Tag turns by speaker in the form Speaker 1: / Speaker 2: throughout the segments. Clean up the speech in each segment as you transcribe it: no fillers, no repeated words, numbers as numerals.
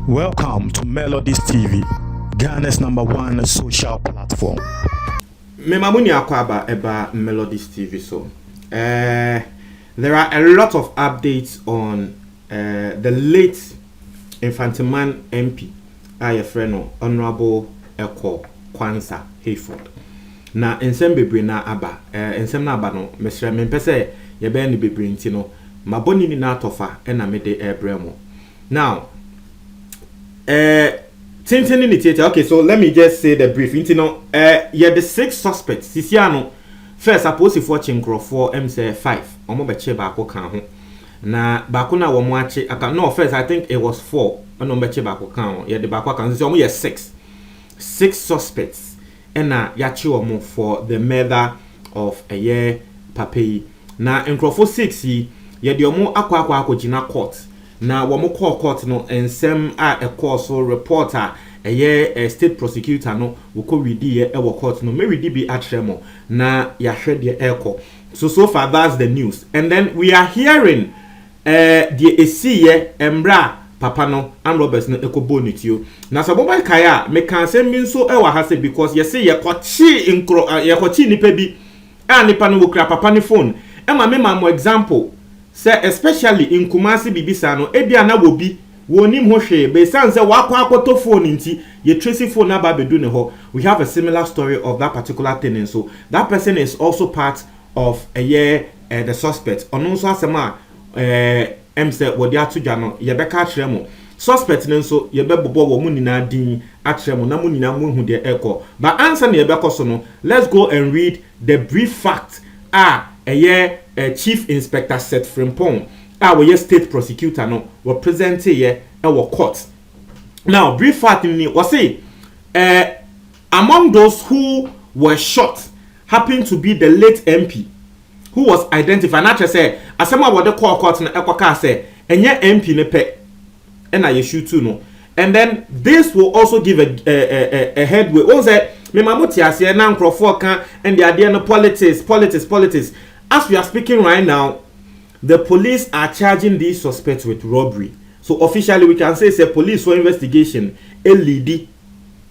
Speaker 1: Welcome to Melodies TV, Ghana's #1 social platform.
Speaker 2: Me mamuni akwaba eba Melodies TV so. There are a lot of updates on the late Infantiman MP, Ayefreno, Honorable Eko Kwansa Hayford. Na ensem bebre na aba, ensem na aba no, mesre mempese yebe ni bebre nti no, maboni ni na atofa ena mede ebremo. Now, Tintin in theater. Okay, so let me just say the brief. You know, yeah, the 6 suspects. Sisiano first supposed if watching grow 4 say 5. Omo beche bako kan ho. Na bako na womo ache aka no first I think it was 4. Ono beche bako kan ho. Yeah, the bako kan so omo yeah 6. 6 suspects. Ena yachi omo for the murder of a year papi. Na enkrofo 6 yi yeah the omo akwa jina court. Na womo call court no ensem a course so reporter a state prosecutor no woko redi e wo court no me redi bi atremo na ya hwede eko so far that's the news. And then we are hearing the esiye embra papa no and Roberts no ekobo nitio na so mobile kaya me kan sem bi so e wa ha se because ye say ye kochi nkro ye kochi nipa bi a nipa no wokra papa ne phone e ma me ma mo example. Say especially in Kumasi bibisa no ebia na wobi wonim ho hwe be san say wakwa akoto phone nti ye tracy phone na ba bedu ne ho. We have a similar story of that particular thing, and so that person is also part of the suspect. Ono so asema say wodi atudwa no ye beka akere mo suspect ne so ye bebobo wo mu nina din akere mo na mu nina mu hu de eko. But answer ne ye bekoso no, let's go and read the brief fact Chief Inspector Seth Frimpong, our state prosecutor no were present here our court. Now, brief fact was say among those who were shot happened to be the late MP who was identified. Not just say asema what the court na ekwaka say enye MP ne pe na ye shoot too no. And then this will also give a headway. O say me mamoti ase na nkrofo kan and the idea no politics. As we are speaking right now, the police are charging these suspects with robbery. So officially we can say police for investigation LED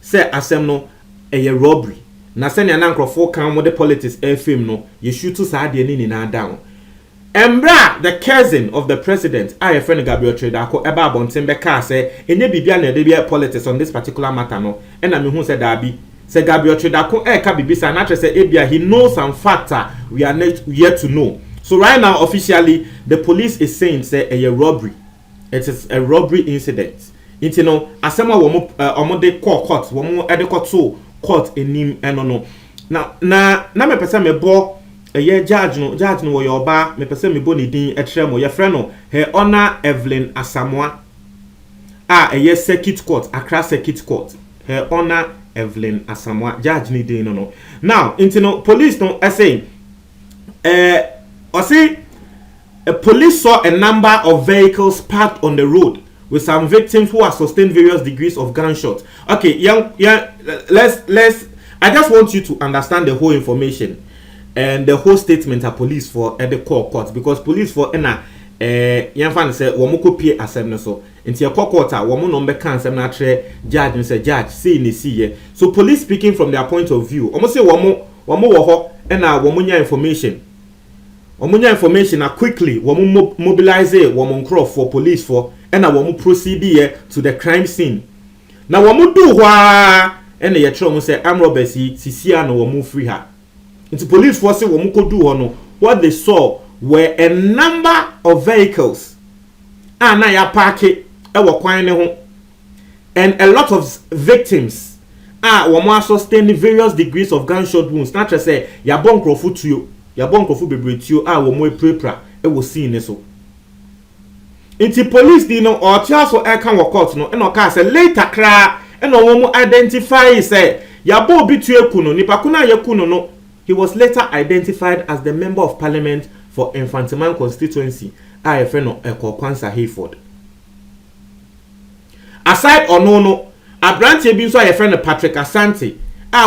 Speaker 2: say asem no a robbery. Na say na nkrofo kan mo the politics FM no ye shoot to sa de ni na down. Embra, the cousin of the president, I friend Gabriel Tredako, eba bonten beka say enye bibia na de bia politics on this particular matter no. And I mean who said Dabi. Say Gabriel Tredako ka bibisa na say ebia he knows some factor we are not yet to know. So right now officially the police is saying say a robbery. It is a robbery incident. Inti no asema womo de court womo e de court enim eno no. Na me pese me bo judge no wo yoba me pese me bo ni din etre mo ye frɛ no Her Honor Evelyn Asamoah circuit court Accra circuit court Her Honor Evelyn Asamoah judge ni din no. Now into no police no say police saw a number of vehicles parked on the road with some victims who have sustained various degrees of gunshots. Okay, let's I just want you to understand the whole information and the whole statement of police for at the court because police for fan say womo kopie asem no so nti court womo no be kan asem na tre judge say judge say ni see. So police speaking from their point of view almost say womo wo ho na womo nya information quickly womo mobilize womo crop for police for na womo proceed here to the crime scene. Na womo do hwa na ye tro mo say am robbers sisia no womo free her. Into police force womo ko do ho no what they saw were a number of vehicles na ya park e wo kwan ne ho and a lot of victims womo sustained various degrees of gunshot wounds. Not just say ya bon krofu tuo ya bon krofu bebretuo womo prepra e wo scene ne so. Inti police di no or so e kan wo court no e no ka say later kra e no womo identify say ya bo bi tuo ku no nipa ku na ya ku no. He was later identified as the member of parliament for Infantiman constituency, a friend of Eko Kwansa Hayford. Aside or no, a branch of a friend of Patrick Asante,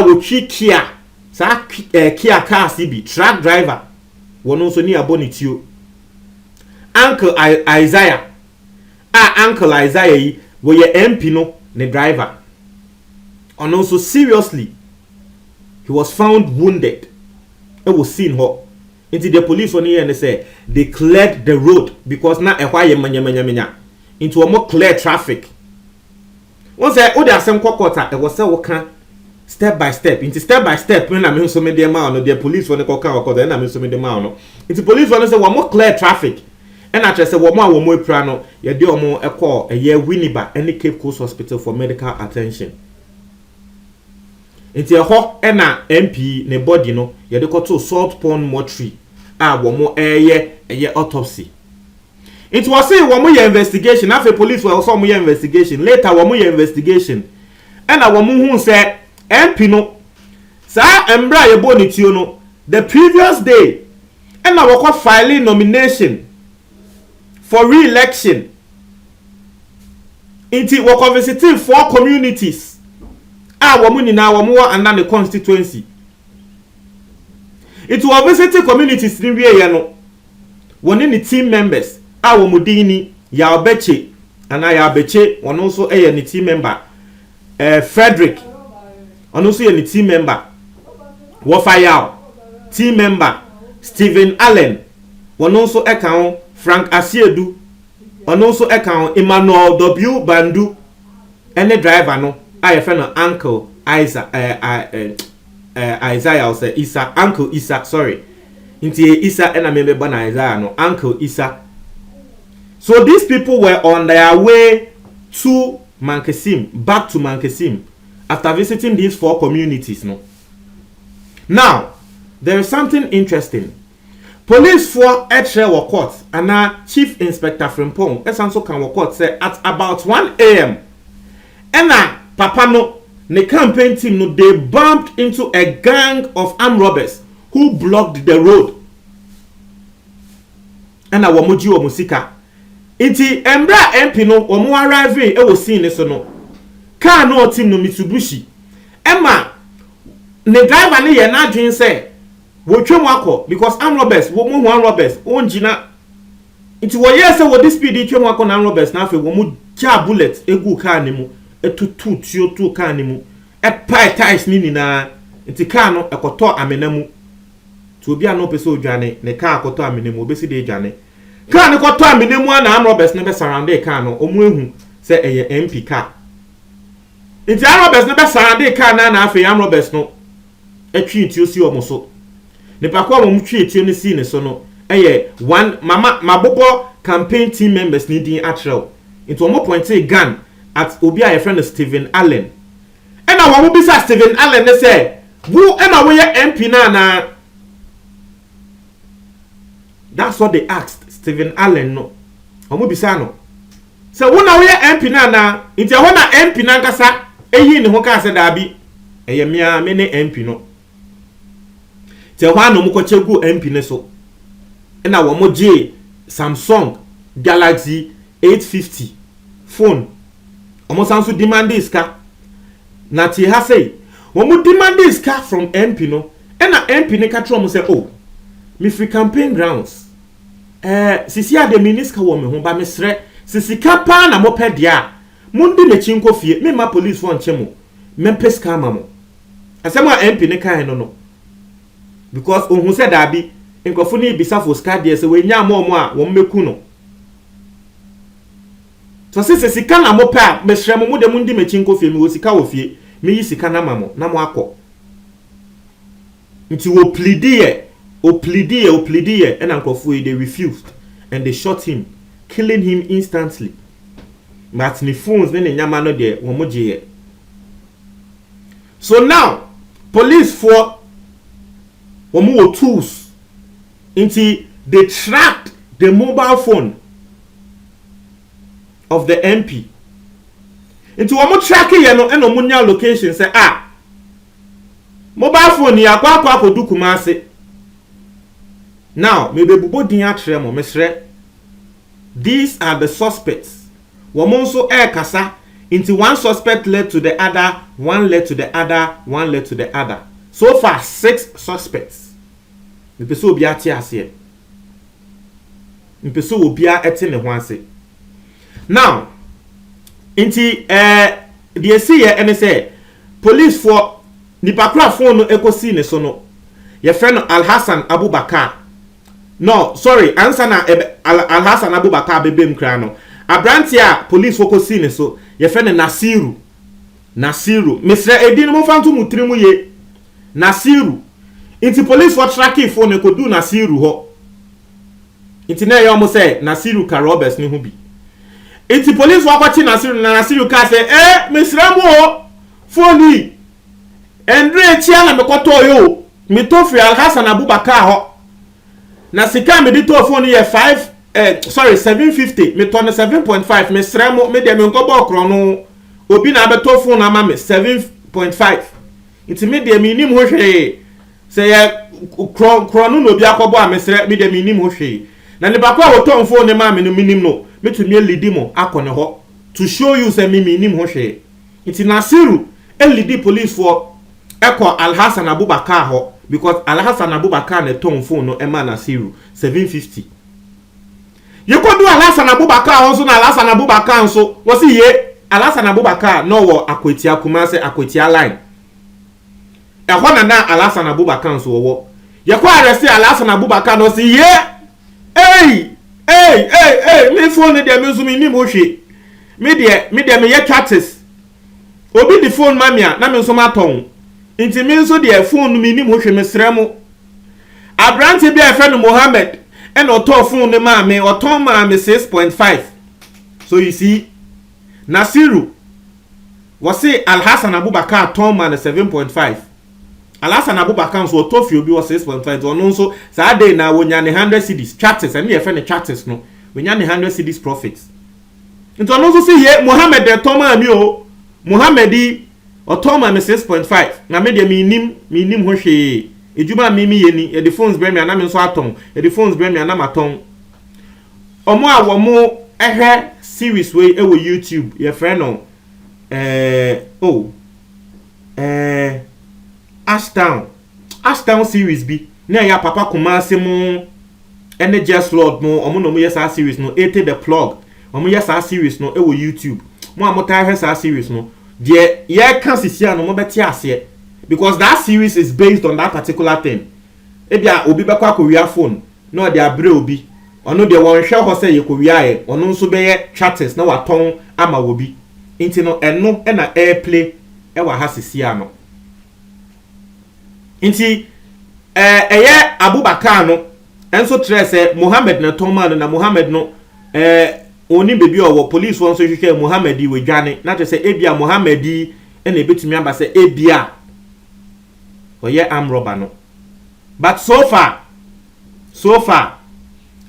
Speaker 2: would treat Kia, Kia car CB, truck driver, one also near Bonitio. Uncle Isaiah Uncle Isaiah wo ye MP no ne driver. And also seriously he was found wounded. It was seen her. Into the police on here and they say they cleared the road because now a why manya into a more clear traffic. Once I order some quarter, it was so step by step. Into step by step when I mean so many amount the police when they call then I mean so many amount. Into police when they say one more clear traffic. And I just say one more prano, you do more a call a year Winneba any Cape Coast Hospital for medical attention. Into a hawk and a MP ne body no, you do to Salt Pond Mortuary. One more a year autopsy. It was say one more investigation. After police were also more investigation. Later one more investigation. And a woman who said MP no, sir embra ye bonitio no the previous day. And I was filing nomination for re-election. It was visiting 4 communities. Woman in our more and the constituency. It was visiting communities in Riano. One in the team members. Mudini, Yabeche, and Ayabeche, one also a team member. Frederick, and also a team member. Wafayao, team member. Stephen Allen, one also account. Frank Asiedu, and also account Emmanuel W. Bandu, and the driver no, I friend of Uncle Isaiah, Isaiah say Isa, Uncle Isa, sorry. Into Isa and I remember Isaiah no, Uncle Isa. So these people were on their way to Mankesim, back to Mankesim, after visiting these 4 communities no. Now, there is something interesting. Police for Etre Wakot and our Chief Inspector Frimpong also can Wakot say at about 1 a.m. And Papa no, the campaign team no, they bumped into a gang of armed robbers who blocked the road. And a wamuji wa musika. Iti embra MP no omo arrive e was seen so no. Car no team no Mitsubishi. Emma the driver ne ye na dwen say wo twem akọ because armed robbers wo mu armed robbers onjina iti wo yes wo this speed twem akọ na armed robbers na afi wo mu ja bullet egu car ne mu etutu tio tu car ne mu e pai ties ni na iti car no ekoto amena mu to obi ano pese odwane ne car ekoto amena mu obesi de dwane car ne ekoto amena mu na armed robbers ne be surround the car no omu ehu se eye MP car iti armed robbers ne be surround the car na afi armed robbers no etwi tio si omo so ne pakwa mo mtwe etio ne si ne so no eye one mama mabobo campaign team members needing atrel into omo point a gun at obi a friend Stephen Allen and na wo bisa Stephen Allen ne say wo e na wo ye MP na that's what they asked Stephen Allen no omo bisa no so wo na wo ye MP na nti ho na MP na nkasa eyi ne ho ka se da bi eye mia me ne MP no te hwa no mkochegu MP ne so na wo mo je Samsung Galaxy 850 phone omo sanso demand iska na ti ha say wo mo demand iska from MP no na MP ne ka tro mo say oh me free campaign grounds sisi ade miniska wo me ho ba me sre sisi kapa na mo pedia mundi me chinko fie me ma police phone chemo me peska ma mo asema MP ne kan no because ohun said abi nkofo ni bisa for scar dey say we nya mo a wo meku no so se sika na mo pa me hre mo de mundi mechi nkofie me wo sika wo fie me yi sika na mamo na mo akọ nti wo pleadie and nkofo they refused and they shot him, killing him instantly. But ni phones ne nyama no de wo mo je. So now police for more tools until they tracked the mobile phone of the MP. Into one tracking and no location say mobile phone ya kwa do Kumasi. Now maybe bubo dinya tremo mesre. These are the suspects. Wamonso kasa into one suspect led to the other, one led to the other, one led to the other. So far 6 suspects. The person be at here. mpeso obia ete ne ho ase now inti the see ene say police for nipa kra phone no ekosi ne so no ye friend Alhassan Abubakar no sorry answer na Alhassan Abubakar bebem kra no abranti a police fokosi ne so ye friend Nasiru Mr. Edin mo fantu mutrimu ye Nasiru inti police for tracking phone e kodu Nasiru ho inti na ye omo say Nasiru ka robbers ni ho bi inti police for kwachi Nasiru na Nasiru ka say Mr. Mo phone yi endre chia na mekoto yo me to free Alhassan Abubakar ho na sika me di to phone ye 750 me to na 7.5 Mr. Mo me de me nkobo okro no obi na abeto phone na ma me 7.5 inti me de me nim ho hwe say kro no obi akobo a Mr. me de me nim ho hwe na ne bakwa wo to phone ma me no minim no me to me lead mo akone ho to show you say me nim ho hwe inti Nasiru lead police for Eko Alhassan Abubakar ho because Alhassan Abubakar ne ton phone no ema Nasiru 750 yekodu Alhassan Abubakar ho so na Alhassan Abubakar so wo si ye Alhassan Abubakar no wo Akweti Kumase Akweti line ehwo na Alhassan Abubakar so wo yekwa arrest Alhassan Abubakar no si ye me phone de me zumi ni mo hwe me de me ye chattes obi di phone mamia na me so maton inti me so de phone mi ni mo hwe me sremo abrante bi afa no Mohammed and oto phone ne ma me oton ma me 6.5 so you see Nasiru was say Alhassan Abubakar ton ma 7.5 Alhassan Abubakar so oto fi obi was 6.5 ono so sa day na wonya ne 100 cedis chatters and ye fa ne chatters no wonya ne 100 cedis profits into ono so say ye Mohammed de ton ma mi o Mohammedi otoma me 6.5 na me de me nim ho hwe ejuma mi ye ni e the phones bre me na me so aton e the phones bre me na maton omo a wo mo ehwe series we e wo YouTube ye friend no Ashtown series bi na ya papa Kumase mo ene just lord no omo no mo yes a series no ate the plug omo yes a series no e wo YouTube mo amota ehwe sa series no the ye can see no mo beti ase because that series is based on that particular thing ebia obi be kwa korea phone no de abre obi ono de won hwe ho say ye korea ye ono nso be ye chatters na waton ama obi inti no eno na airplay e wa ha sisia no inti eye Abubakar no enso trese Mohammed na ton man na Mohammed no oni bebi owo police won so hwehwe Mohammedi we dwane na to say ebia Mohammedi ena ebetumi aba say ebia oye am robber no but so far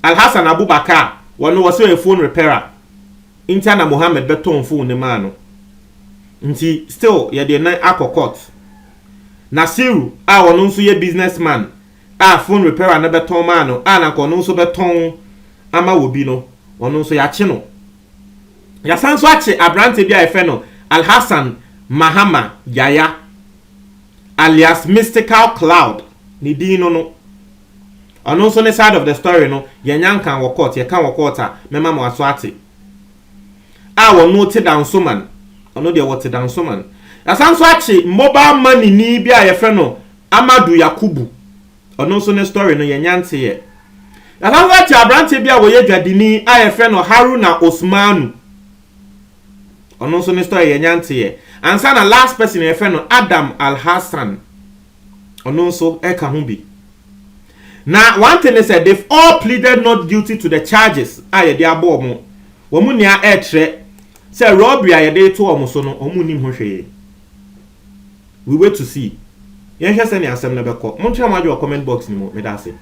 Speaker 2: Alhassan Abubakar wono was a phone repairer intana Mohammed beton phone ne man no nti still ye de na akokot Nasiru a wono nso ye businessman a phone repairer na beton man no a na kono nso beton ama wobi no ono so ya che no ya sanso ache abrante bia efe no Alhassan Mahama Yaya alias Mystical Cloud ni dino no ono so ne side of the story no yenyankan wo court ye kan wo court a mema mo aso ate a wo no te down so man ono de wo te down so man ya sanso ache mobile money ni bia efe no Amadu Yakubu ono so ne story no yenyante ye na sanso abrante bia wo ye dwadini a efe no Haruna Osmanu ono so ne story yenyante ye ansa na last person efe no Adam Alhassan ono so e ka ho bi na one thing is that they've all pleaded not guilty to the charges a ye de abo mo wo mu nia e tre say robbery a ye de to omo so no omu nim ho hweye we wait to see yen hwese ne asem na beko mo ntwa ma jo comment box ni mo me da se